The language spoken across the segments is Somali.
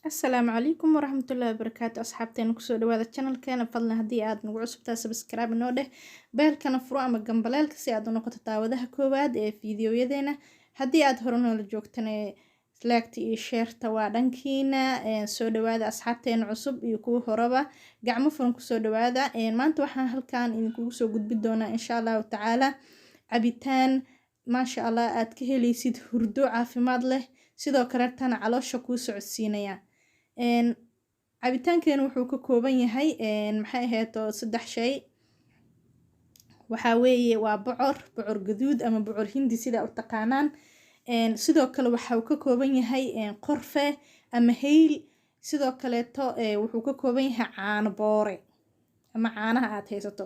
السلام عليكم ورحمة الله وبركاته أصحابتين كسو دوادا channel كان فضلنا هدي aad nagu cusubtaa subscribe noo dheh beelkana furo ama gambaleelka si aad u noqoto daawadaha koowaad ee fiidiyoyadeena haddii aad hore noola joogtana like iyo share waa dhankiina soo dhawaada asxaabteena cusub iyo kuwa horeba gacmo furan ku soo dhawaada maanta waxaan halkaan idinkugu soo gudbin doonaa insha Allah tacaala cabitaan maasha Allah aad ka helaysid hurdo caafimaad leh sidoo kale tan caloosha kuu socodsiinaya cabitaankeena wuxuu ka kooban yahay maxay ahayd saddex shay waxa weeye waa bocor gaduud ama bocor hindi sida u taqaanaan sidoo kale waxa uu ka kooban yahay qorfe ama hayl sidoo kale wuxuu ka kooban yahay caano boore ama caanaha aad haysato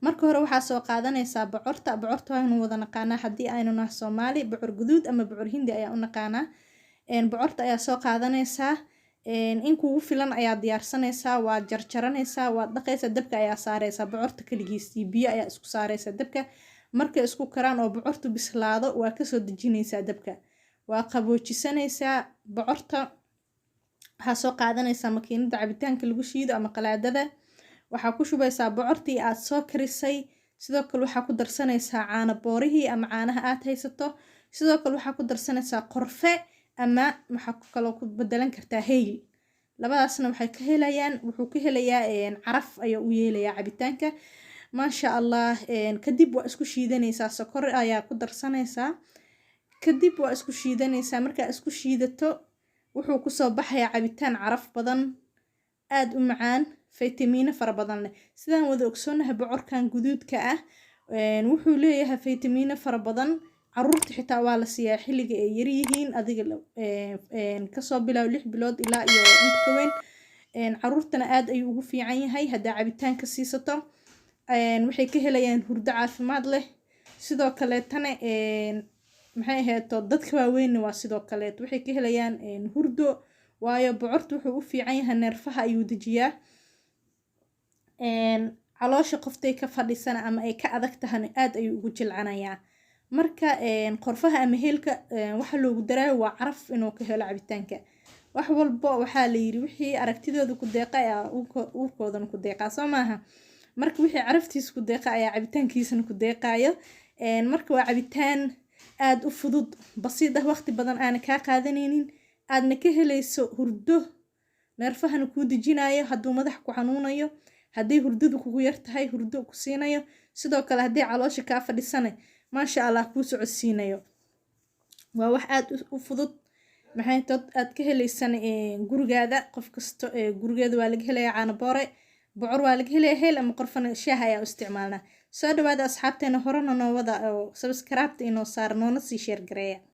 marka hore waxaa soo qaadanaysaa bocorta aynu wada naqaanaa haddii aynu nahay Soomaali bocor gaduud ama bocor hindi ayaa u naqaanaa bocorta ayaa soo qaadanaysaa in kugu filan ayaa diyaarsanaysaa waa jarjaranaysaa waa dhaqaysaa dabka ayaa saaraysaa bocorta kaligiis iyo biyo ayaa isku saaraysaa dabka markay isku karaan oo bocortu bislaado waa ka soo dejinaysaa dabka waa qaboojisanaysaa bocorta waxaa soo qaadanaysaa makiinada cabitaanka lagu shiido ama qalaadada waxaa ku shubaysaa bocortii aad soo karisay sidoo kale waxaa ku darsanaysaa caano boorihii ama caanaha aad haysato sidoo kale waxaa ku darsanaysaa qorfe ama waxaa kaloo ku bedelan kartaa hayl labadaasna waxay ka helayaan wuxuu ka helayaa caraf ayaa u yeelayaa cabitaanka maasha Allah kadib waa isku shiidanaysaa sokor ayaa ku darsanaysaa kadib waa isku shiidanaysaa markaa isku shiidato wuxuu ku soo baxayaa cabitaan caraf badan aad u macaan faytamiino fara badan leh sidaan wada ogsoonahay bocorkan guduudka ah wuxuu leeyahay faytamiino fara badan caruurta xitaa waa la siiyaa xilliga ay yar yihiin adiga kasoo bilow 6 bilood ilaa iyo inta ka weyn caruurtana aad ayuu ugu fiican yahay hadaa cabitaanka siisato waxay ka helayaan hurdo caafimaad leh sidoo kale tan maxay ahayd dadka waaweyn waa sidoo kale waxay ka helayaan hurdo waayo bocortu wuxuu u fiican yahay neerfaha ayuu dejiyaa caloosha qoftay ka fadhisana ama ay ka adag tahay aad ayuu ugu jilcanayaa marka qorfaha ama heelka waxa loogu daraayo waa caraf inuu ka helo cabitaanka wax walba waxaa la yiri wixii aragtidooda ku deeqa ayaa uurkoodan ku deeqa soo maaha marka wixii caraftiisa ku deeqa ayaa cabitaankiisana ku deeqayo marka waa cabitaan aad u fudud basiid ah waqti badan aan ka qaadanaynin aadna ka helayso hurdo neerfahana ku dejinayo hadduu madax ku xanuunayo haddii hurdadu kugu yar tahay hurdo ku siinayo sidoo kale haddii caloosha ka fadhisana maasha Allah kuu socodsiinayo waa wax aad u fudud maxay aad ka helaysan gurigaada qof kasto gurigeeda waa laga helayaa caano boore bocor waa laga helayaa heel ama qorfana shaah ayaa u isticmaalnaa soo dhawaada asxaabteena horena noo wada subscribe inoo saar noona sii share gareeya